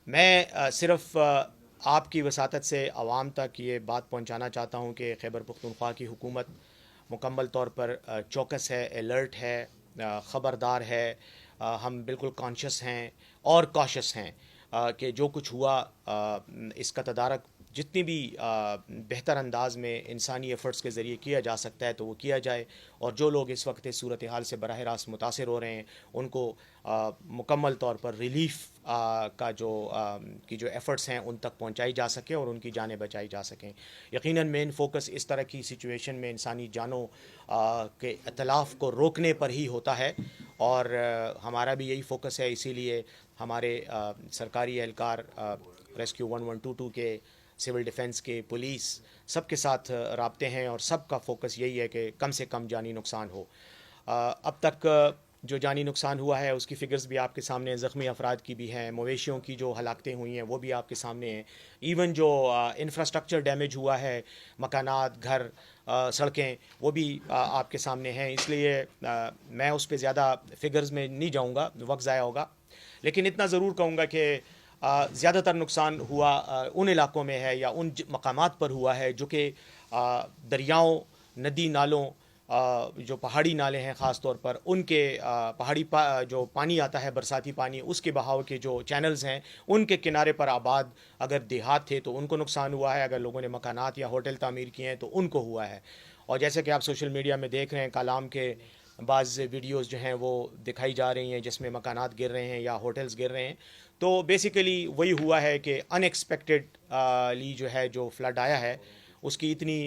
میں صرف آپ کی وساطت سے عوام تک یہ بات پہنچانا چاہتا ہوں کہ خیبر پختونخوا کی حکومت مکمل طور پر چوکس ہے، الرٹ ہے، خبردار ہے۔ ہم بالکل کانشیس ہیں اور کاشس ہیں کہ جو کچھ ہوا اس کا تدارک جتنی بھی بہتر انداز میں انسانی ایفرٹس کے ذریعے کیا جا سکتا ہے تو وہ کیا جائے، اور جو لوگ اس وقت اس صورتحال سے براہ راست متاثر ہو رہے ہیں ان کو مکمل طور پر ریلیف کا جو ایفرٹس ہیں ان تک پہنچائی جا سکے اور ان کی جانیں بچائی جا سکیں۔ یقیناً مین فوکس اس طرح کی سچویشن میں انسانی جانوں کے اتلاف کو روکنے پر ہی ہوتا ہے، اور ہمارا بھی یہی فوکس ہے۔ اسی لیے ہمارے سرکاری اہلکار ریسکیو 1122 کے، سول ڈیفنس کے، پولیس سب کے ساتھ رابطے ہیں، اور سب کا فوکس یہی ہے کہ کم سے کم جانی نقصان ہو۔ اب تک جو جانی نقصان ہوا ہے اس کی فگرز بھی آپ کے سامنے ہیں، زخمی افراد کی بھی ہیں، مویشیوں کی جو ہلاکتیں ہوئی ہیں وہ بھی آپ کے سامنے ہیں، ایون جو انفراسٹرکچر ڈیمیج ہوا ہے، مکانات، گھر، سڑکیں، وہ بھی آپ کے سامنے ہیں۔ اس لیے میں اس پہ زیادہ فگرز میں نہیں جاؤں گا، وقت ضائع ہوگا، لیکن اتنا ضرور کہوں گا کہ زیادہ تر نقصان ہوا ان علاقوں میں ہے یا ان مقامات پر ہوا ہے جو کہ دریاؤں، ندی نالوں، جو پہاڑی نالے ہیں خاص طور پر ان کے پہاڑی جو پانی آتا ہے، برساتی پانی، اس کے بہاؤ کے جو چینلز ہیں ان کے کنارے پر آباد اگر دیہات تھے تو ان کو نقصان ہوا ہے، اگر لوگوں نے مکانات یا ہوٹل تعمیر کیے ہیں تو ان کو ہوا ہے۔ اور جیسے کہ آپ سوشل میڈیا میں دیکھ رہے ہیں، کالام کے بعض ویڈیوز جو ہیں وہ دکھائی جا رہی ہیں جس میں مکانات گر رہے ہیں یا ہوٹلز گر رہے ہیں، تو بیسیکلی وہی ہوا ہے کہ ان ایکسپیکٹڈلی جو ہے جو فلڈ آیا ہے اس کی اتنی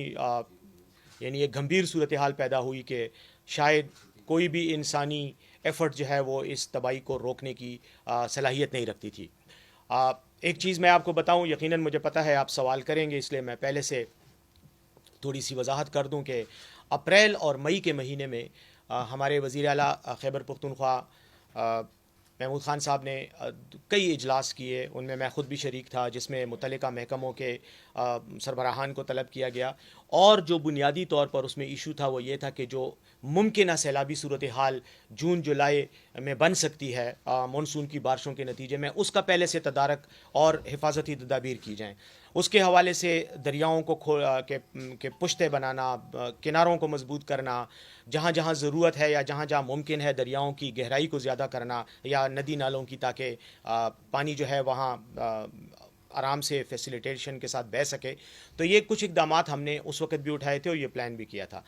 یعنی ایک گھمبیر صورتحال پیدا ہوئی کہ شاید کوئی بھی انسانی ایفرٹ جو ہے وہ اس تباہی کو روکنے کی صلاحیت نہیں رکھتی تھی۔ ایک چیز میں آپ کو بتاؤں، یقیناً مجھے پتہ ہے آپ سوال کریں گے، اس لیے میں پہلے سے تھوڑی سی وضاحت کر دوں کہ اپریل اور مئی کے مہینے میں ہمارے وزیر اعلیٰ خیبر پختونخوا محمود خان صاحب نے کئی اجلاس کیے، ان میں خود بھی شریک تھا، جس میں متعلقہ محکموں کے سربراہان کو طلب کیا گیا، اور جو بنیادی طور پر اس میں ایشو تھا وہ یہ تھا کہ جو ممکنہ سیلابی صورتحال جون جولائی میں بن سکتی ہے مونسون کی بارشوں کے نتیجے میں، اس کا پہلے سے تدارک اور حفاظتی تدابیر کی جائیں۔ اس کے حوالے سے دریاؤں کو کے پشتے بنانا، کناروں کو مضبوط کرنا، جہاں جہاں ضرورت ہے یا جہاں جہاں ممکن ہے دریاؤں کی گہرائی کو زیادہ کرنا یا ندی نالوں کی، تاکہ پانی جو ہے وہاں آرام سے فیسیلیٹیشن کے ساتھ بہہ سکے۔ تو یہ کچھ اقدامات ہم نے اس وقت بھی اٹھائے تھے اور یہ پلان بھی کیا تھا۔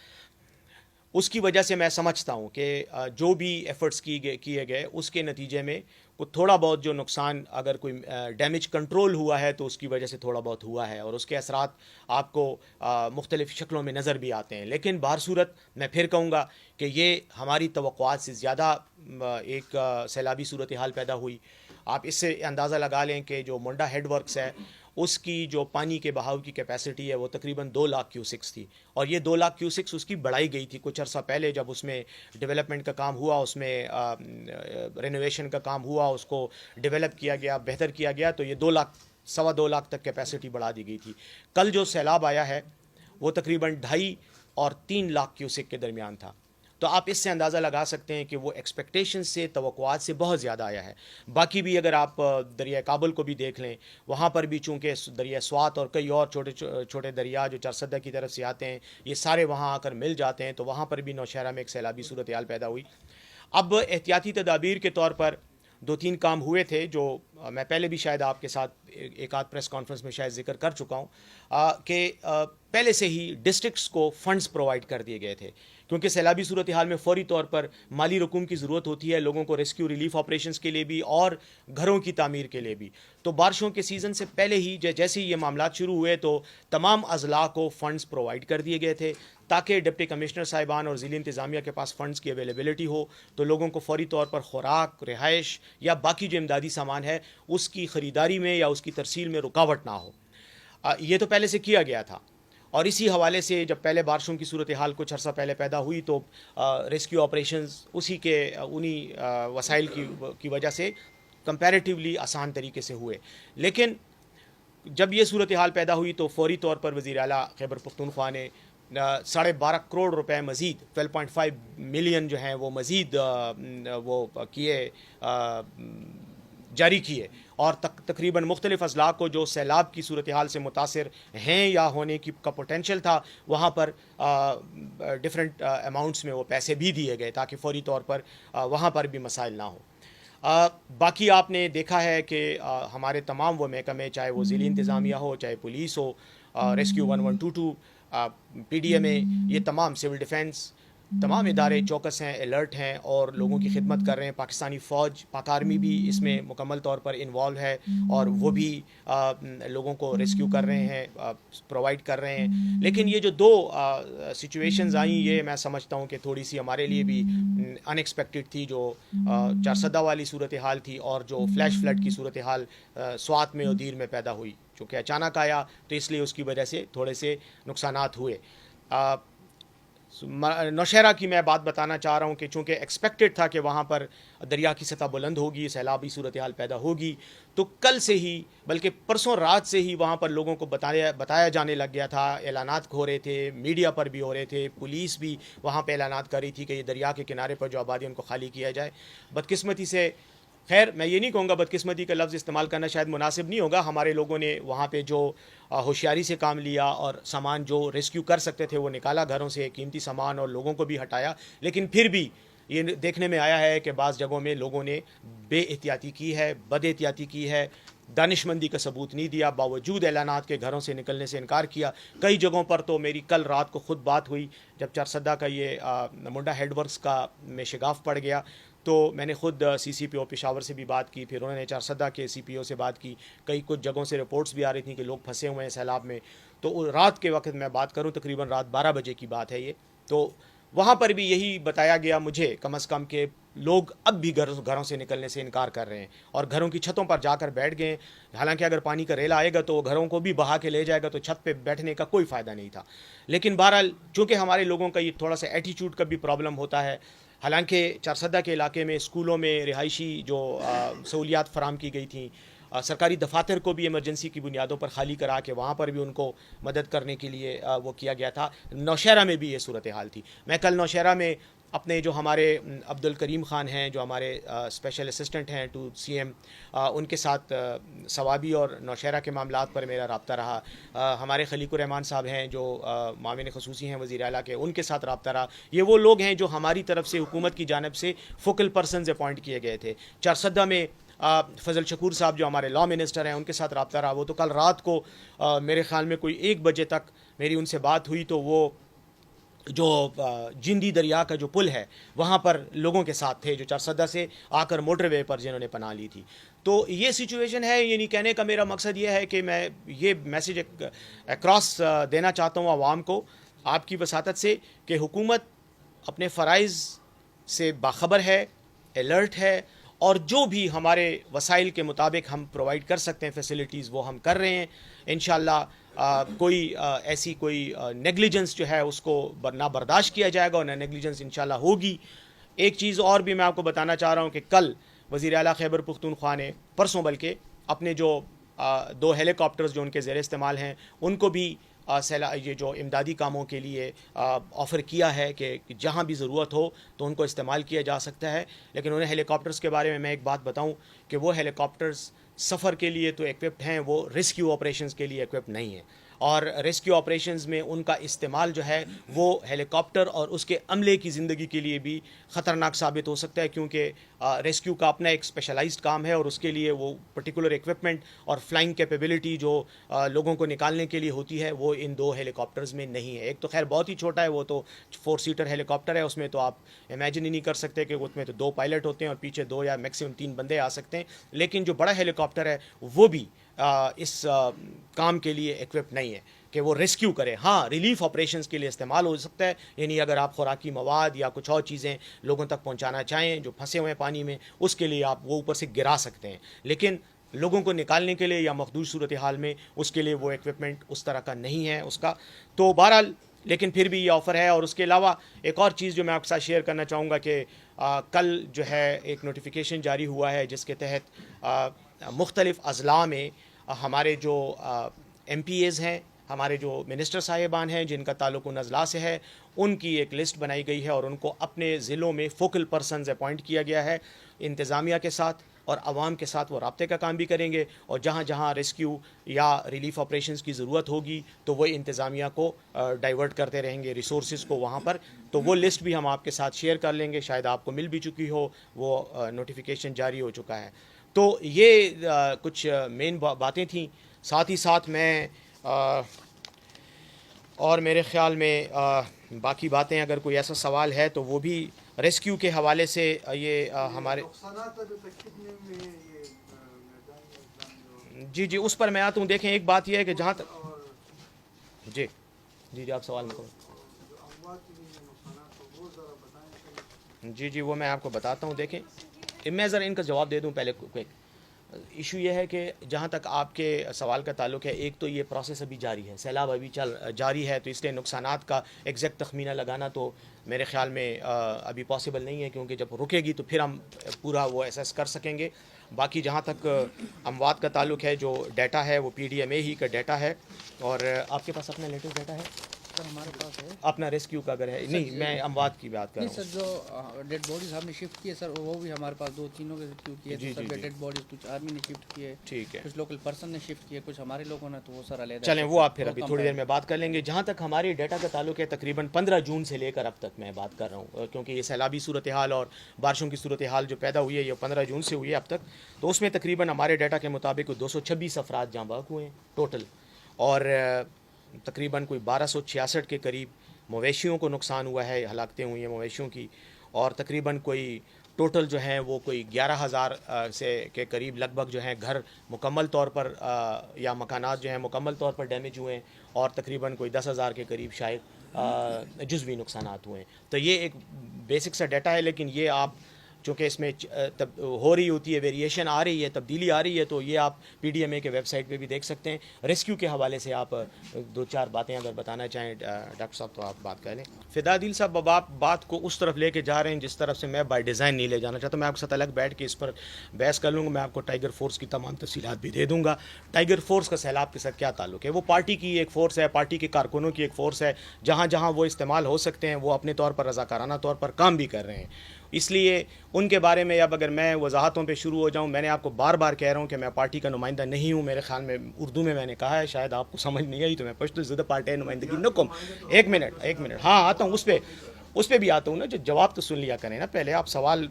اس کی وجہ سے میں سمجھتا ہوں کہ جو بھی ایفرٹس کیے گئے اس کے نتیجے میں تھوڑا بہت جو نقصان، اگر کوئی ڈیمیج کنٹرول ہوا ہے تو اس کی وجہ سے تھوڑا بہت ہوا ہے، اور اس کے اثرات آپ کو مختلف شکلوں میں نظر بھی آتے ہیں، لیکن بہر صورت میں پھر کہوں گا کہ یہ ہماری توقعات سے زیادہ ایک سیلابی صورتحال پیدا ہوئی۔ آپ اس سے اندازہ لگا لیں کہ جو منڈا ہیڈ ورکس ہے اس کی جو پانی کے بہاؤ کی کیپیسٹی ہے وہ تقریباً 2 لاکھ کیوسکس تھی، اور یہ 2 لاکھ کیوسکس اس کی بڑھائی گئی تھی کچھ عرصہ پہلے، جب اس میں ڈیولپمنٹ کا کام ہوا، اس میں رینوویشن کا کام ہوا، اس کو ڈیولپ کیا گیا، بہتر کیا گیا، تو یہ 2 لاکھ، 2.25 لاکھ تک کیپیسٹی بڑھا دی گئی تھی۔ کل جو سیلاب آیا ہے وہ تقریباً 2.5 اور 3 لاکھ کیوسک کے درمیان تھا، تو آپ اس سے اندازہ لگا سکتے ہیں کہ وہ ایکسپیکٹیشن سے، توقعات سے بہت زیادہ آیا ہے۔ باقی بھی اگر آپ دریائے کابل کو بھی دیکھ لیں، وہاں پر بھی چونکہ دریائے سوات اور کئی اور چھوٹے چھوٹے دریا جو چرسدہ کی طرف سے آتے ہیں، یہ سارے وہاں آ کر مل جاتے ہیں، تو وہاں پر بھی نوشہرہ میں ایک سیلابی صورتحال پیدا ہوئی۔ اب احتیاطی تدابیر کے طور پر 2-3 کام ہوئے تھے جو میں پہلے بھی شاید آپ کے ساتھ ایک آدھ پریس کانفرنس میں شاید ذکر کر چکا ہوں، کہ پہلے سے ہی ڈسٹرکٹس کو فنڈز پرووائڈ کر دیے گئے تھے، کیونکہ سیلابی صورتحال میں فوری طور پر مالی رقوم کی ضرورت ہوتی ہے، لوگوں کو ریسکیو ریلیف آپریشنز کے لیے بھی اور گھروں کی تعمیر کے لیے بھی۔ تو بارشوں کے سیزن سے پہلے ہی جیسے ہی یہ معاملات شروع ہوئے تو تمام اضلاع کو فنڈز پرووائڈ کر دیے گئے تھے، تاکہ ڈپٹی کمشنر صاحبان اور ضلعی انتظامیہ کے پاس فنڈز کی اویلیبلٹی ہو، تو لوگوں کو فوری طور پر خوراک، رہائش یا باقی جو امدادی سامان ہے اس کی خریداری میں یا اس کی ترسیل میں رکاوٹ نہ ہو۔ یہ تو پہلے سے کیا گیا تھا، اور اسی حوالے سے جب پہلے بارشوں کی صورتحال کچھ عرصہ پہلے پیدا ہوئی تو ریسکیو آپریشنز انہی وسائل کی وجہ سے کمپیریٹیولی آسان طریقے سے ہوئے۔ لیکن جب یہ صورتحال پیدا ہوئی تو فوری طور پر وزیر اعلیٰ خیبر پختونخوا نے 12.5 کروڑ روپے مزید، 12.5 ملین جو ہیں وہ مزید وہ کیے، جاری کیے، اور تقریباً مختلف اضلاع کو جو سیلاب کی صورتحال سے متاثر ہیں یا ہونے کی کا پوٹینشیل تھا، وہاں پر ڈفرینٹ اماؤنٹس میں وہ پیسے بھی دیے گئے تاکہ فوری طور پر وہاں پر بھی مسائل نہ ہوں۔ باقی آپ نے دیکھا ہے کہ ہمارے تمام وہ محکمے، چاہے وہ ضلعی انتظامیہ ہو، چاہے پولیس ہو، ریسکیو 1122، پی ڈی ایم اے، یہ تمام سول ڈیفنس، تمام ادارے چوکس ہیں، الرٹ ہیں اور لوگوں کی خدمت کر رہے ہیں۔ پاکستانی فوج، پاک آرمی بھی اس میں مکمل طور پر انوالو ہے اور وہ بھی لوگوں کو ریسکیو کر رہے ہیں، پرووائڈ کر رہے ہیں۔ لیکن یہ جو دو سچویشنز آئیں، یہ میں سمجھتا ہوں کہ تھوڑی سی ہمارے لیے بھی ان ایکسپیکٹڈ تھی، جو چارسدہ والی صورتحال تھی اور جو فلیش فلڈ کی صورتحال سوات میں اور دیر میں پیدا ہوئی، چونکہ اچانک آیا تو اس لیے اس کی وجہ سے تھوڑے سے نقصانات ہوئے۔ نوشہرہ کی میں بات بتانا چاہ رہا ہوں کہ چونکہ ایکسپیکٹڈ تھا کہ وہاں پر دریا کی سطح بلند ہوگی، سیلابی صورتحال پیدا ہوگی، تو کل سے ہی بلکہ پرسوں رات سے ہی وہاں پر لوگوں کو بتایا جانے لگ گیا تھا، اعلانات ہو رہے تھے، میڈیا پر بھی ہو رہے تھے، پولیس بھی وہاں پہ اعلانات کر رہی تھی کہ یہ دریا کے کنارے پر جو آبادی ان کو خالی کیا جائے۔ بدقسمتی سے، خیر میں یہ نہیں کہوں گا، بدقسمتی کا لفظ استعمال کرنا شاید مناسب نہیں ہوگا، ہمارے لوگوں نے وہاں پہ جو ہوشیاری سے کام لیا اور سامان جو ریسکیو کر سکتے تھے وہ نکالا گھروں سے، قیمتی سامان، اور لوگوں کو بھی ہٹایا۔ لیکن پھر بھی یہ دیکھنے میں آیا ہے کہ بعض جگہوں میں لوگوں نے بے احتیاطی کی ہے، بد احتیاطی کی ہے، دانشمندی کا ثبوت نہیں دیا، باوجود اعلانات کے گھروں سے نکلنے سے انکار کیا۔ کئی جگہوں پر تو میری کل رات کو خود بات ہوئی جب چارسدہ کا یہ منڈا ہیڈ ورکس کا میں شگاف پڑ گیا، تو میں نے خود سی سی پی او پشاور سے بھی بات کی، پھر انہوں نے چارسدہ کے سی پی او سے بات کی، کچھ جگہوں سے رپورٹس بھی آ رہی تھیں کہ لوگ پھنسے ہوئے ہیں سیلاب میں۔ تو رات کے وقت میں بات کروں، تقریباً رات 12 بجے کی بات ہے یہ، تو وہاں پر بھی یہی بتایا گیا مجھے کم از کم کہ لوگ اب بھی گھروں سے نکلنے سے انکار کر رہے ہیں اور گھروں کی چھتوں پر جا کر بیٹھ گئے۔ حالانکہ اگر پانی کا ریلا آئے گا تو وہ گھروں کو بھی بہا کے لے جائے گا، تو چھت پہ بیٹھنے کا کوئی فائدہ نہیں تھا۔ لیکن بہرحال چونکہ ہمارے لوگوں کا یہ تھوڑا سا ایٹیچیوڈ کا بھی پرابلم ہوتا ہے، حالانکہ چارسدہ کے علاقے میں اسکولوں میں رہائشی جو سہولیات فراہم کی گئی تھیں، سرکاری دفاتر کو بھی ایمرجنسی کی بنیادوں پر خالی کرا کے وہاں پر بھی ان کو مدد کرنے کے لیے وہ کیا گیا تھا۔ نوشہرہ میں بھی یہ صورتحال تھی۔ میں کل نوشہرہ میں اپنے جو ہمارے عبد الکریم خان ہیں، جو ہمارے اسپیشل اسسٹنٹ ہیں ٹو سی ایم، ان کے ساتھ ثوابی اور نوشہرہ کے معاملات پر میرا رابطہ رہا۔ ہمارے خلیق الرحمان صاحب ہیں جو معاون خصوصی ہیں وزیر اعلیٰ کے، ان کے ساتھ رابطہ رہا۔ یہ وہ لوگ ہیں جو ہماری طرف سے، حکومت کی جانب سے فوکل پرسنز اپوائنٹ کیے گئے تھے۔ چارسدہ میں فضل شکور صاحب جو ہمارے لا منسٹر ہیں، ان کے ساتھ رابطہ رہا۔ وہ تو کل رات کو میرے خیال میں کوئی 1 بجے تک میری ان سے بات ہوئی، تو وہ جو جندی دریا کا جو پل ہے وہاں پر لوگوں کے ساتھ تھے جو چارسدہ سے آ کر موٹر وے پر جنہوں نے پناہ لی تھی۔ تو یہ سچویشن ہے، یعنی کہنے کا میرا مقصد یہ ہے کہ میں یہ میسج اکراس دینا چاہتا ہوں عوام کو آپ کی وساطت سے کہ حکومت اپنے فرائض سے باخبر ہے، الرٹ ہے، اور جو بھی ہمارے وسائل کے مطابق ہم پرووائڈ کر سکتے ہیں فیسلٹیز وہ ہم کر رہے ہیں۔ انشاءاللہ کوئی ایسی کوئی نیگلیجنس جو ہے اس کو نہ برداشت کیا جائے گا اور نہ نیگلیجنس انشاءاللہ ہوگی۔ ایک چیز اور بھی میں آپ کو بتانا چاہ رہا ہوں کہ کل وزیر اعلیٰ خیبر پختونخوا نے، پرسوں بلکہ، اپنے جو 2 ہیلی کاپٹرز جو ان کے زیر استعمال ہیں ان کو بھی یہ جو امدادی کاموں کے لیے آفر کیا ہے کہ جہاں بھی ضرورت ہو تو ان کو استعمال کیا جا سکتا ہے۔ لیکن انہیں ہیلی کاپٹرز کے بارے میں ایک بات بتاؤں کہ وہ ہیلی کاپٹرز سفر کے لیے تو ایکوپڈ ہیں، وہ ریسکیو آپریشنز کے لیے ایکوپڈ نہیں ہیں، اور ریسکیو آپریشنز میں ان کا استعمال جو ہے وہ ہیلی کاپٹر اور اس کے عملے کی زندگی کے لیے بھی خطرناک ثابت ہو سکتا ہے، کیونکہ ریسکیو کا اپنا ایک اسپیشلائزڈ کام ہے اور اس کے لیے وہ پرٹیکولر ایکوپمنٹ اور فلائنگ کیپیبلٹی جو لوگوں کو نکالنے کے لیے ہوتی ہے وہ ان 2 ہیلی کاپٹرز میں نہیں ہے۔ ایک تو خیر بہت ہی چھوٹا ہے، وہ تو 4 سیٹر ہیلی کاپٹر ہے، اس میں تو آپ امیجن ہی نہیں کر سکتے کہ اس میں تو 2 پائلٹ ہوتے ہیں اور پیچھے 2 یا میکسیمم 3 بندے آ سکتے ہیں۔ لیکن جو بڑا ہیلی کاپٹر ہے وہ بھی اس کام کے لیے ایکوپڈ نہیں ہے کہ وہ ریسکیو کرے۔ ہاں، ریلیف آپریشنز کے لیے استعمال ہو سکتا ہے، یعنی اگر آپ خوراکی مواد یا کچھ اور چیزیں لوگوں تک پہنچانا چاہیں جو پھنسے ہوئے ہیں پانی میں، اس کے لیے آپ وہ اوپر سے گرا سکتے ہیں، لیکن لوگوں کو نکالنے کے لیے یا مخدوش صورتحال میں اس کے لیے وہ ایکوپمنٹ اس طرح کا نہیں ہے اس کا۔ تو بہرحال لیکن پھر بھی یہ آفر ہے۔ اور اس کے علاوہ ایک اور چیز جو میں آپ کے ساتھ شیئر کرنا چاہوں گا کہ کل جو ہے ایک نوٹیفیکیشن جاری ہوا ہے جس کے تحت مختلف اضلاع میں ہمارے جو ایم پی ایز ہیں، ہمارے جو منسٹر صاحبان ہیں جن کا تعلق ان اضلاع سے ہے، ان کی ایک لسٹ بنائی گئی ہے اور ان کو اپنے ضلعوں میں فوکل پرسنز اپوائنٹ کیا گیا ہے، انتظامیہ کے ساتھ، اور عوام کے ساتھ وہ رابطے کا کام بھی کریں گے، اور جہاں جہاں ریسکیو یا ریلیف آپریشنز کی ضرورت ہوگی تو وہ انتظامیہ کو ڈائیورٹ کرتے رہیں گے ریسورسز کو وہاں پر. تو وہ لسٹ بھی ہم آپ کے ساتھ شیئر کر لیں گے، شاید آپ کو مل بھی چکی ہو، وہ نوٹیفیکیشن جاری ہو چکا ہے. تو یہ کچھ مین باتیں تھیں. ساتھ ہی ساتھ میں اور میرے خیال میں باقی باتیں اگر کوئی ایسا سوال ہے تو وہ بھی ریسکیو کے حوالے سے یہ ہمارے جی اس پر میں آتا ہوں. دیکھیں ایک بات یہ ہے کہ جہاں تک جی آپ سوال میں جی وہ میں آپ کو بتاتا ہوں. دیکھیں میں ذرا ان کا جواب دے دوں پہلے. ایشو یہ ہے کہ جہاں تک آپ کے سوال کا تعلق ہے، ایک تو یہ پروسیس ابھی جاری ہے، سیلاب ابھی جاری ہے، تو اس لیے نقصانات کا ایگزیکٹ تخمینہ لگانا تو میرے خیال میں ابھی پاسبل نہیں ہے، کیونکہ جب رکے گی تو پھر ہم پورا وہ ایسیس کر سکیں گے. باقی جہاں تک اموات کا تعلق ہے، جو ڈیٹا ہے وہ PDMA ہی کا ڈیٹا ہے. اور آپ کے پاس اپنا لیٹسٹ ڈیٹا ہے؟ ہمارے پاس ہے اپنا ریسکیو کا اگر ہے نہیں، میں اموات کی بات کر رہا ہوں. سر جو ڈیڈ باڈیز ہم نے شفٹ کیے سر، وہ بھی ہمارے پاس 2-3 کے ریسکیو کیے سر. ڈیڈ باڈیز کچھ آرمی نے شفٹ کیے، ٹھیک ہے، کچھ لوکل پرسن نے شفٹ کیے، کچھ ہمارے لوگوں نے، تو وہ سر علیحدہ. چلیں وہ آپ پھر ابھی تھوڑی دیر میں بات کر لیں گے. جہاں تک ہماری ڈیٹا کا تعلق ہے، تقریباً 15 جون سے لے کر اب تک میں بات کر رہا ہوں، کیونکہ یہ سیلابی صورتحال اور بارشوں کی صورتحال جو پیدا ہوئی ہے یہ 15 جون سے ہوئی ہے اب تک. تو اس میں تقریباً ہمارے ڈیٹا کے مطابق 226 افراد جاں بحق ہوئے ہیں ٹوٹل، اور تقریباً کوئی 1266 کے قریب مویشیوں کو نقصان ہوا ہے، ہلاکتیں ہوئی ہیں مویشیوں کی، اور تقریباً کوئی ٹوٹل جو ہیں وہ کوئی 11,000 سے کے قریب لگ بھگ جو ہیں گھر مکمل طور پر یا مکانات جو ہیں مکمل طور پر ڈیمیج ہوئے ہیں، اور تقریباً کوئی 10,000 کے قریب شاید جزوی نقصانات ہوئے ہیں. تو یہ ایک بیسک سا ڈیٹا ہے، لیکن یہ آپ چونکہ اس میں ہو رہی ہوتی ہے، ویریشن آ رہی ہے، تبدیلی آ رہی ہے، تو یہ آپ PDMA کے ویب سائٹ پہ بھی دیکھ سکتے ہیں. ریسکیو کے حوالے سے آپ 2-4 باتیں اگر بتانا چاہیں ڈاکٹر صاحب تو آپ بات کر لیں. فدا دل صاحب، اب آپ بات کو اس طرف لے کے جا رہے ہیں جس طرف سے میں بائی ڈیزائن نہیں لے جانا چاہتا. میں آپ کے ساتھ الگ بیٹھ کے اس پر بحث کر لوں گا. میں آپ کو ٹائیگر فورس کی تمام تفصیلات بھی دے دوں گا. ٹائیگر فورس کا سیلاب کے ساتھ کیا تعلق ہے؟ وہ پارٹی کی ایک فورس ہے، پارٹی کے کارکنوں کی ایک فورس ہے. جہاں جہاں وہ استعمال ہو سکتے ہیں وہ اپنے طور پر رضاکارانہ طور پر کام بھی کر رہے ہیں. اس لیے ان کے بارے میں اب اگر میں وضاحتوں پہ شروع ہو جاؤں، میں نے آپ کو بار بار کہہ رہا ہوں کہ میں پارٹی کا نمائندہ نہیں ہوں. میرے خیال میں اردو میں نے کہا ہے، شاید آپ کو سمجھ نہیں آئی تو میں پشتو زدہ پارٹی نمائندگی نکم. ایک منٹ ہاں آتا ہوں، اس پہ بھی آتا ہوں نا. جو جواب تو سن لیا کریں نا پہلے. آپ سوال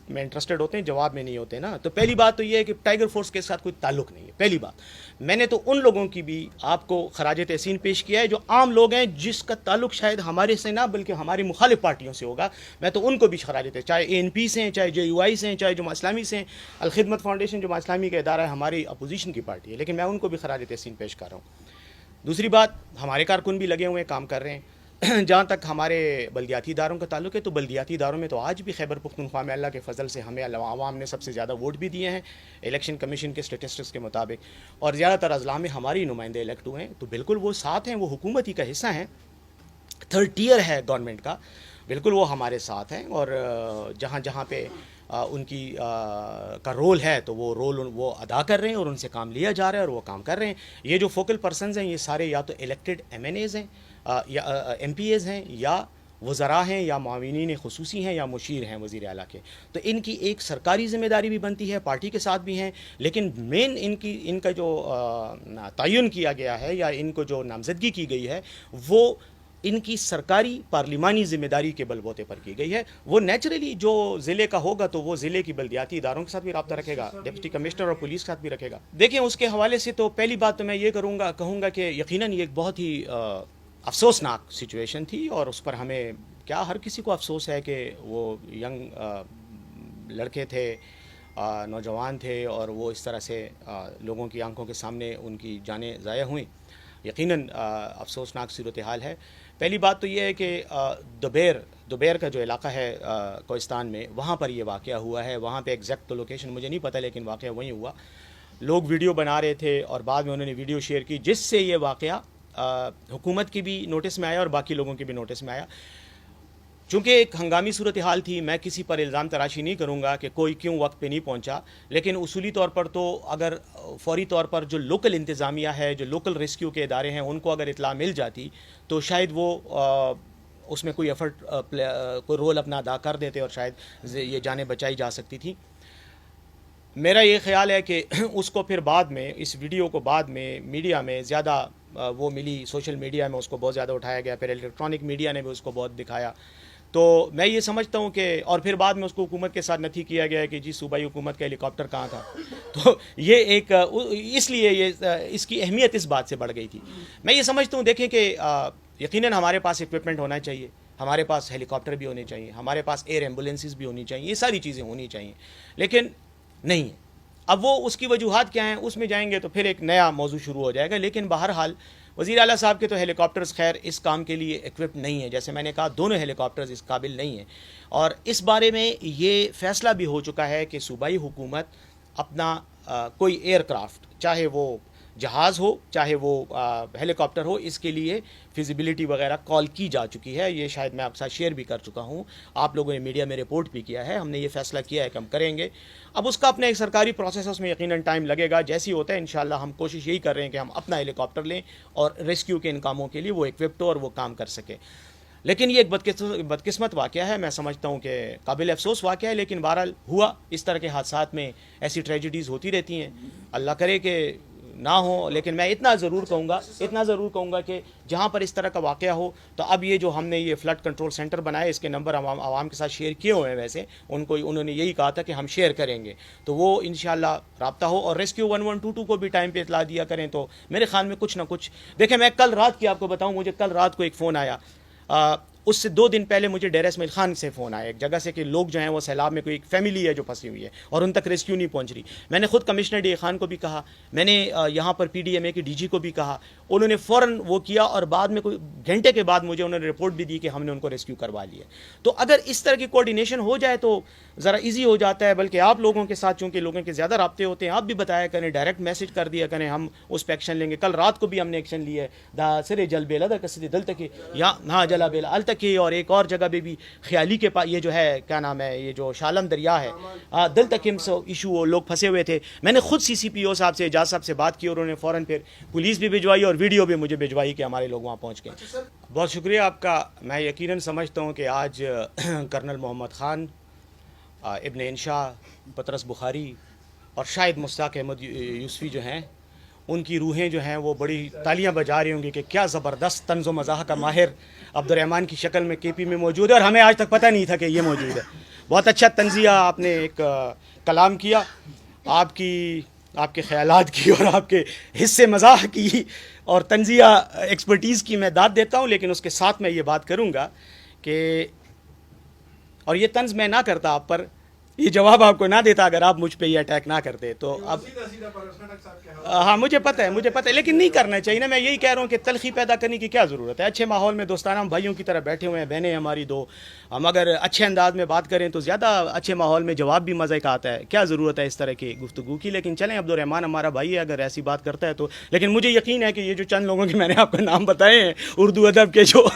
میں انٹرسٹڈ ہوتے ہیں، جواب میں نہیں ہوتے نا. تو پہلی بات تو یہ ہے کہ ٹائیگر فورس کے ساتھ کوئی تعلق نہیں ہے. پہلی بات میں نے تو ان لوگوں کی بھی آپ کو خراج تحسین پیش کیا ہے جو عام لوگ ہیں، جس کا تعلق شاید ہمارے سے نہ بلکہ ہماری مخالف پارٹیوں سے ہوگا. میں تو ان کو بھی خراج تحسین، چاہے ANP سے ہیں، چاہے JUI سے ہیں، چاہے جماعت اسلامی سے ہیں. الخدمت فاؤنڈیشن جماعت اسلامی کا ادارہ ہے، ہماری اپوزیشن کی پارٹی ہے، لیکن میں ان کو بھی خراج تحسین پیش کر رہا ہوں. دوسری بات، ہمارے کارکن بھی لگے ہوئے ہیں، کام کر رہے ہیں. جہاں تک ہمارے بلدیاتی اداروں کا تعلق ہے تو بلدیاتی اداروں میں تو آج بھی خیبر پختونخوا میں اللہ کے فضل سے ہمیں عوام نے سب سے زیادہ ووٹ بھی دیے ہیں الیکشن کمیشن کے اسٹیٹسٹکس کے مطابق، اور زیادہ تر اضلاع میں ہماری نمائندے الیکٹ ہوئے ہیں. تو بالکل وہ ساتھ ہیں، وہ حکومت ہی کا حصہ ہیں، تھرڈ ٹیئر ہے گورنمنٹ کا. بالکل وہ ہمارے ساتھ ہیں، اور جہاں جہاں پہ ان کی کا رول ہے تو وہ رول وہ ادا کر رہے ہیں، اور ان سے کام لیا جا رہا ہے اور وہ کام کر رہے ہیں. یہ جو فوکل پرسنز ہیں یہ سارے یا تو الیکٹڈ MNAs ہیں یا MPAs ہیں، یا وزراء ہیں، یا معاونین خصوصی ہیں، یا مشیر ہیں وزیر اعلیٰ کے. تو ان کی ایک سرکاری ذمہ داری بھی بنتی ہے، پارٹی کے ساتھ بھی ہیں، لیکن مین ان کا جو تعین کیا گیا ہے یا ان کو جو نامزدگی کی گئی ہے وہ ان کی سرکاری پارلیمانی ذمہ داری کے بل بوتے پر کی گئی ہے. وہ نیچرلی جو ضلع کا ہوگا تو وہ ضلع کی بلدیاتی اداروں کے ساتھ بھی رابطہ رکھے گا، ڈپٹی کمشنر اور پولیس کے ساتھ بھی رکھے گا. دیکھیں اس کے حوالے سے تو پہلی بات تو میں یہ کہوں گا کہ یقیناً یہ ایک بہت ہی افسوسناک سچویشن تھی، اور اس پر ہمیں کیا ہر کسی کو افسوس ہے کہ وہ ینگ لڑکے تھے، نوجوان تھے، اور وہ اس طرح سے لوگوں کی آنکھوں کے سامنے ان کی جانیں ضائع ہوئیں. یقیناً افسوسناک صورتحال ہے. پہلی بات تو یہ ہے کہ دوبیر کا جو علاقہ ہے کوہستان میں، وہاں پر یہ واقعہ ہوا ہے. وہاں پہ ایگزیکٹ تو لوکیشن مجھے نہیں پتہ، لیکن واقعہ وہیں ہوا. لوگ ویڈیو بنا رہے تھے اور بعد میں انہوں نے ویڈیو شیئر کی، جس سے یہ واقعہ حکومت کی بھی نوٹس میں آیا اور باقی لوگوں کی بھی نوٹس میں آیا. چونکہ ایک ہنگامی صورتحال تھی، میں کسی پر الزام تراشی نہیں کروں گا کہ کوئی کیوں وقت پہ نہیں پہنچا، لیکن اصولی طور پر تو اگر فوری طور پر جو لوکل انتظامیہ ہے، جو لوکل ریسکیو کے ادارے ہیں، ان کو اگر اطلاع مل جاتی تو شاید وہ اس میں کوئی کوئی رول اپنا ادا کر دیتے اور شاید یہ جانیں بچائی جا سکتی تھی. میرا یہ خیال ہے کہ اس کو پھر بعد میں اس ویڈیو کو بعد میں میڈیا میں زیادہ وہ ملی، سوشل میڈیا میں اس کو بہت زیادہ اٹھایا گیا، پھر الیکٹرانک میڈیا نے بھی اس کو بہت دکھایا. تو میں یہ سمجھتا ہوں کہ اور پھر بعد میں اس کو حکومت کے ساتھ نتھی کیا گیا کہ جی صوبائی حکومت کا ہیلی کاپٹر کہاں تھا. تو یہ ایک اس لیے یہ اس کی اہمیت اس بات سے بڑھ گئی تھی. میں یہ سمجھتا ہوں دیکھیں کہ یقیناً ہمارے پاس اکوپمنٹ ہونا چاہیے، ہمارے پاس ہیلی کاپٹر بھی ہونے چاہیے، ہمارے پاس ایئر ایمبولینسز بھی ہونی چاہیے، یہ ساری چیزیں ہونی چاہیے، لیکن نہیں ہے. اب وہ اس کی وجوہات کیا ہیں اس میں جائیں گے تو پھر ایک نیا موضوع شروع ہو جائے گا. لیکن بہرحال وزیر اعلیٰ صاحب کے تو ہیلی کاپٹرز خیر اس کام کے لیے ایکوپڈ نہیں ہیں، جیسے میں نے کہا دونوں ہیلی کاپٹرز اس قابل نہیں ہیں. اور اس بارے میں یہ فیصلہ بھی ہو چکا ہے کہ صوبائی حکومت اپنا کوئی ایئر کرافٹ، چاہے وہ جہاز ہو چاہے وہ ہیلی کاپٹر ہو، اس کے لیے فیزیبلٹی وغیرہ کال کی جا چکی ہے. یہ شاید میں آپ کے ساتھ شیئر بھی کر چکا ہوں، آپ لوگوں نے میڈیا میں رپورٹ بھی کیا ہے. ہم نے یہ فیصلہ کیا ہے کہ ہم کریں گے. اب اس کا اپنے ایک سرکاری پروسیس ہے، اس میں یقیناً ٹائم لگے گا. جیسی ہوتا ہے انشاءاللہ ہم کوشش یہی کر رہے ہیں کہ ہم اپنا ہیلی کاپٹر لیں اور ریسکیو کے ان کاموں کے لیے وہ ایکوپڈ ہو اور وہ کام کر سکے. لیکن یہ ایک بدقسمت واقعہ ہے، میں سمجھتا ہوں کہ قابل افسوس واقعہ ہے، لیکن بہرحال ہوا. اس طرح کے حادثات میں ایسی ٹریجڈیز ہوتی رہتی ہیں، اللہ کرے کہ نہ ہو. لیکن میں اتنا ضرور کہوں گا کہ جہاں پر اس طرح کا واقعہ ہو تو اب یہ جو ہم نے یہ فلڈ کنٹرول سینٹر بنائے، اس کے نمبر عوام کے ساتھ شیئر کیے ہوئے ہیں. ویسے انہوں نے یہی کہا تھا کہ ہم شیئر کریں گے، تو وہ انشاءاللہ رابطہ ہو. اور ریسکیو 1122 کو بھی ٹائم پہ اطلاع دیا کریں. تو میرے خیال میں کچھ نہ کچھ دیکھیں، میں کل رات کی آپ کو بتاؤں، مجھے کل رات کو ایک فون آیا. اس سے 2 دن پہلے مجھے ڈیرہ اسماعیل خان سے فون آیا ایک جگہ سے کہ لوگ جو ہیں وہ سیلاب میں کوئی ایک فیملی ہے جو پھنسی ہوئی ہے اور ان تک ریسکیو نہیں پہنچ رہی. میں نے خود کمشنر ڈی اے خان کو بھی کہا، میں نے یہاں پر پی ڈی ایم اے کے ڈی جی کو بھی کہا. انہوں نے فوراً وہ کیا اور بعد میں کوئی گھنٹے کے بعد مجھے انہوں نے رپورٹ بھی دی کہ ہم نے ان کو ریسکیو کروا لیا. تو اگر اس طرح کی کوارڈینیشن ہو جائے تو ذرا ایزی ہو جاتا ہے. بلکہ آپ لوگوں کے ساتھ چونکہ لوگوں کے زیادہ رابطے ہوتے ہیں، آپ بھی بتایا کریں، ڈائریکٹ میسج کر دیا کریں، ہم اس پہ ایکشن لیں گے. کل رات کو بھی ہم نے ایکشن لیا ہے، دا سرے جل بیلا دا کسی دل تک ہاں جلا بیلا ال تک، اور ایک اور جگہ پہ بھی خیالی کے پاس، یہ جو ہے کیا نام ہے، یہ جو شالم دریا ہے، دل تک ایشو لوگ پھنسے ہوئے تھے. میں نے خود سی سی پی او صاحب سے، اعجاز صاحب سے بات کی اور انہوں نے فوراً پھر پولیس بھی بھجوائی اور ویڈیو بھی مجھے بھجوائی کہ ہمارے لوگ وہاں پہنچ گئے. بہت شکریہ آپ کا. میں یقیناً سمجھتا ہوں کہ آج کرنل محمد خان، ابن انشا، پطرس بخاری اور شاید مشتاق احمد یوسفی جو ہیں، ان کی روحیں جو ہیں وہ بڑی تالیاں بجا رہی ہوں گی کہ کیا زبردست طنز و مزاح کا ماہر عبد الرحمن کی شکل میں کے پی میں موجود ہے اور ہمیں آج تک پتہ نہیں تھا کہ یہ موجود ہے. بہت اچھا تنزیہ آپ نے ایک کلام کیا، آپ کے خیالات کی اور آپ کے حصے مزاح کی اور تنزیہ ایکسپرٹیز کی میں داد دیتا ہوں. لیکن اس کے ساتھ میں یہ بات کروں گا کہ اور یہ طنز میں نہ کرتا آپ پر، یہ جواب آپ کو نہ دیتا اگر آپ مجھ پہ یہ اٹیک نہ کرتے تو. اب ہاں مجھے پتہ ہے لیکن نہیں کرنا چاہیے نا. میں یہی کہہ رہا ہوں کہ تلخی پیدا کرنے کی کیا ضرورت ہے. اچھے ماحول میں دوستانہ ہم بھائیوں کی طرح بیٹھے ہوئے ہیں، بہنیں ہماری دو، ہم اگر اچھے انداز میں بات کریں تو زیادہ اچھے ماحول میں جواب بھی مزے کا آتا ہے. کیا ضرورت ہے اس طرح کی گفتگو کی. لیکن چلیں، عبد الرحمن ہمارا بھائی ہے، اگر ایسی بات کرتا ہے تو. لیکن مجھے یقین ہے کہ یہ جو چند لوگوں کے میں نے آپ کو نام بتائے ہیں اردو ادب کے جو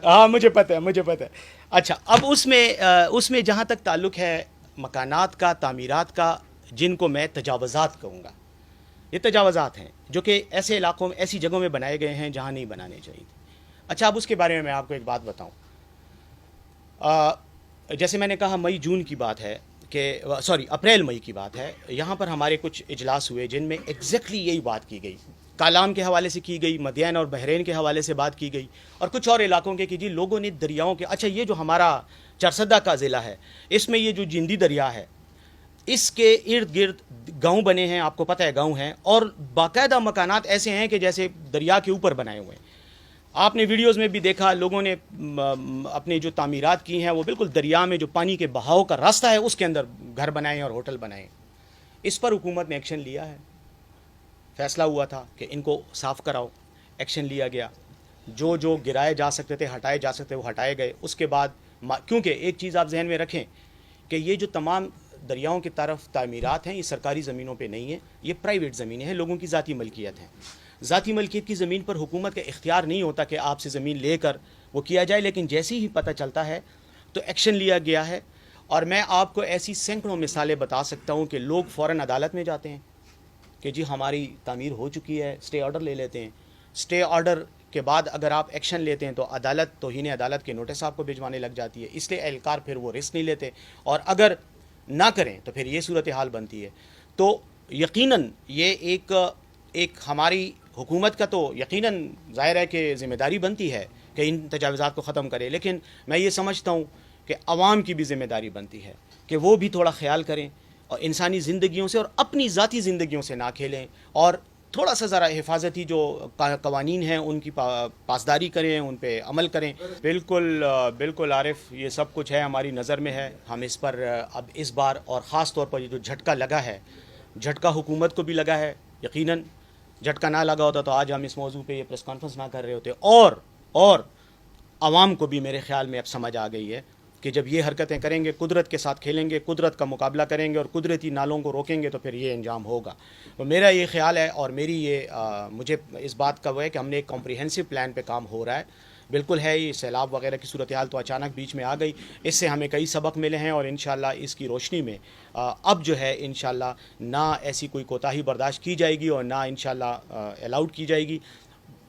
ہاں مجھے پتہ ہے. اچھا، اب اس میں جہاں تک تعلق ہے مکانات کا، تعمیرات کا، جن کو میں تجاوزات کہوں گا، یہ تجاوزات ہیں جو کہ ایسے علاقوں میں، ایسی جگہوں میں بنائے گئے ہیں جہاں نہیں بنانے چاہیے تھے. اچھا، اب اس کے بارے میں آپ کو ایک بات بتاؤں. جیسے میں نے کہا مئی جون کی بات ہے کہ اپریل مئی کی بات ہے، یہاں پر ہمارے کچھ اجلاس ہوئے جن میں ایگزیکٹلی یہی بات کی گئی. کالام کے حوالے سے کی گئی، مدین اور بحرین کے حوالے سے بات کی گئی، اور کچھ اور علاقوں کے کہ جی لوگوں نے دریاؤں کے، اچھا یہ جو ہمارا چرسدہ کا ضلع ہے، اس میں یہ جو جندی دریا ہے، اس کے ارد گرد گاؤں بنے ہیں، آپ کو پتہ ہے گاؤں ہیں، اور باقاعدہ مکانات ایسے ہیں کہ جیسے دریا کے اوپر بنائے ہوئے ہیں. آپ نے ویڈیوز میں بھی دیکھا، لوگوں نے اپنے جو تعمیرات کی ہیں وہ بالکل دریا میں جو پانی کے بہاؤ کا راستہ ہے اس کے اندر گھر بنائے اور ہوٹل بنائے. اس پر حکومت نے ایکشن لیا ہے. فیصلہ ہوا تھا کہ ان کو صاف کراؤ، ایکشن لیا گیا. جو گرائے جا سکتے تھے، ہٹائے جا سکتے وہ ہٹائے گئے. اس کے بعد کیونکہ ایک چیز آپ ذہن میں رکھیں کہ یہ جو تمام دریاؤں کی طرف تعمیرات ہیں یہ سرکاری زمینوں پہ نہیں ہیں، یہ پرائیویٹ زمینیں ہیں، لوگوں کی ذاتی ملکیت ہیں. ذاتی ملکیت کی زمین پر حکومت کا اختیار نہیں ہوتا کہ آپ سے زمین لے کر وہ کیا جائے. لیکن جیسے ہی پتہ چلتا ہے تو ایکشن لیا گیا ہے. اور میں آپ کو ایسی سینکڑوں مثالیں بتا سکتا ہوں کہ لوگ فوراً عدالت میں جاتے ہیں کہ جی ہماری تعمیر ہو چکی ہے، اسٹے آرڈر لے لیتے ہیں. اسٹے آرڈر کے بعد اگر آپ ایکشن لیتے ہیں تو عدالت توہین عدالت کے نوٹس آپ کو بھجوانے لگ جاتی ہے. اس لیے اہلکار پھر وہ رسک نہیں لیتے. اور اگر نہ کریں تو پھر یہ صورتحال بنتی ہے. تو یقیناً یہ ایک ہماری حکومت کا تو یقیناً ظاہر ہے کہ ذمہ داری بنتی ہے کہ ان تجاوزات کو ختم کرے، لیکن میں یہ سمجھتا ہوں کہ عوام کی بھی ذمہ داری بنتی ہے کہ وہ بھی تھوڑا خیال کریں اور انسانی زندگیوں سے اور اپنی ذاتی زندگیوں سے نہ کھیلیں، اور تھوڑا سا ذرا حفاظتی جو قوانین ہیں ان کی پاسداری کریں، ان پہ عمل کریں. بالکل عارف، یہ سب کچھ ہے ہماری نظر میں ہے. ہم اس پر اب اس بار اور خاص طور پر یہ جو جھٹکا لگا ہے، جھٹکا حکومت کو بھی لگا ہے. یقیناً جھٹکا نہ لگا ہوتا تو آج ہم اس موضوع پہ یہ پریس کانفرنس نہ کر رہے ہوتے. اور عوام کو بھی میرے خیال میں اب سمجھ آ گئی ہے کہ جب یہ حرکتیں کریں گے، قدرت کے ساتھ کھیلیں گے، قدرت کا مقابلہ کریں گے اور قدرتی نالوں کو روکیں گے تو پھر یہ انجام ہوگا. تو میرا یہ خیال ہے اور میری مجھے اس بات کا وہ ہے کہ ہم نے ایک کمپریہنسو پلان پہ کام ہو رہا ہے. بالکل ہے، یہ سیلاب وغیرہ کی صورتحال تو اچانک بیچ میں آ گئی، اس سے ہمیں کئی سبق ملے ہیں اور انشاءاللہ اس کی روشنی میں اب جو ہے انشاءاللہ نہ ایسی کوئی کوتاہی برداشت کی جائے گی اور نہ انشاءاللہ الاؤڈ کی جائے گی.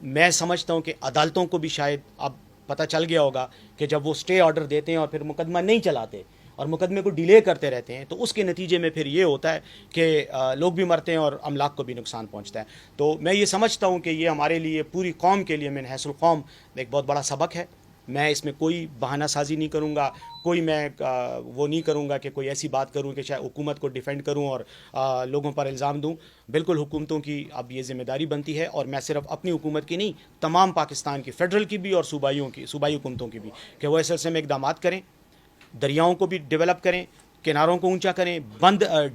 میں سمجھتا ہوں کہ عدالتوں کو بھی شاید اب پتہ چل گیا ہوگا کہ جب وہ سٹے آرڈر دیتے ہیں اور پھر مقدمہ نہیں چلاتے اور مقدمے کو ڈیلے کرتے رہتے ہیں تو اس کے نتیجے میں پھر یہ ہوتا ہے کہ لوگ بھی مرتے ہیں اور املاک کو بھی نقصان پہنچتا ہے. تو میں یہ سمجھتا ہوں کہ یہ ہمارے لیے، پوری قوم کے لیے من حیث القوم ایک بہت بڑا سبق ہے. میں اس میں کوئی بہانہ سازی نہیں کروں گا، کوئی میں وہ نہیں کروں گا کہ کوئی ایسی بات کروں کہ شاید حکومت کو ڈیفینڈ کروں اور لوگوں پر الزام دوں. بالکل حکومتوں کی اب یہ ذمہ داری بنتی ہے، اور میں صرف اپنی حکومت کی نہیں، تمام پاکستان کی، فیڈرل کی بھی اور صوبائی حکومتوں کی بھی، کہ وہ اس سلسلے میں اقدامات کریں، دریاؤں کو بھی ڈیولپ کریں، کناروں کو اونچا کریں،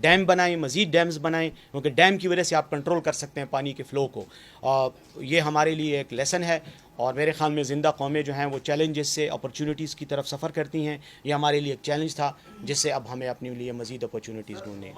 ڈیم بنائیں، مزید ڈیمز بنائیں، کیونکہ ڈیم کی وجہ سے آپ کنٹرول کر سکتے ہیں پانی کے فلو کو. یہ ہمارے لیے ایک لیسن ہے، اور میرے خیال میں زندہ قومیں جو ہیں وہ چیلنجز سے اپرچونٹیز کی طرف سفر کرتی ہیں. یہ ہمارے لیے ایک چیلنج تھا جس سے اب ہمیں اپنے لیے مزید اپرچونٹیز ڈھونڈنے ہیں.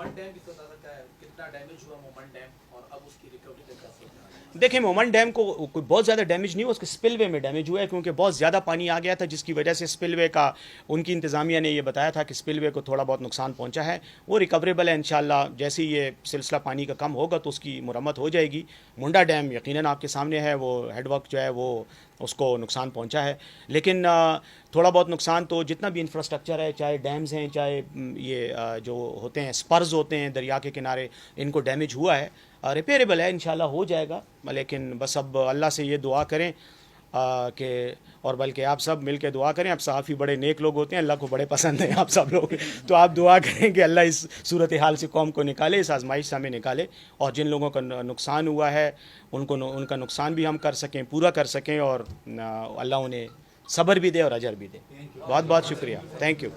دیکھیں، مومن ڈیم کو کوئی بہت زیادہ ڈیمیج نہیں ہوا، اس کے سپل وے میں ڈیمیج ہوا ہے کیونکہ بہت زیادہ پانی آ گیا تھا، جس کی وجہ سے سپل وے کا ان کی انتظامیہ نے یہ بتایا تھا کہ سپل وے کو تھوڑا بہت نقصان پہنچا ہے. وہ ریکوریبل ہے انشاءاللہ، جیسے ہی یہ سلسلہ پانی کا کم ہوگا تو اس کی مرمت ہو جائے گی. منڈا ڈیم یقیناً آپ کے سامنے ہے، وہ ہیڈ ورک جو ہے وہ اس کو نقصان پہنچا ہے، لیکن تھوڑا بہت نقصان تو جتنا بھی انفراسٹرکچر ہے، چاہے ڈیمز ہیں، چاہے یہ جو ہوتے ہیں سپرز ہوتے ہیں دریا کے کنارے، ان کو ڈیمیج ہوا ہے. ریپیریبل ہے، انشاءاللہ ہو جائے گا. لیکن بس اب اللہ سے یہ دعا کریں کہ، اور بلکہ آپ سب مل کے دعا کریں. اب صحافی بڑے نیک لوگ ہوتے ہیں، اللہ کو بڑے پسند ہیں آپ سب لوگ، تو آپ دعا کریں کہ اللہ اس صورتحال سے قوم کو نکالے، اس آزمائش سے ہمیں نکالے، اور جن لوگوں کا نقصان ہوا ہے ان کا نقصان بھی ہم کر سکیں، پورا کر سکیں، اور اللہ انہیں صبر بھی دے اور اجر بھی دے. بہت بہت شکریہ. Thank you.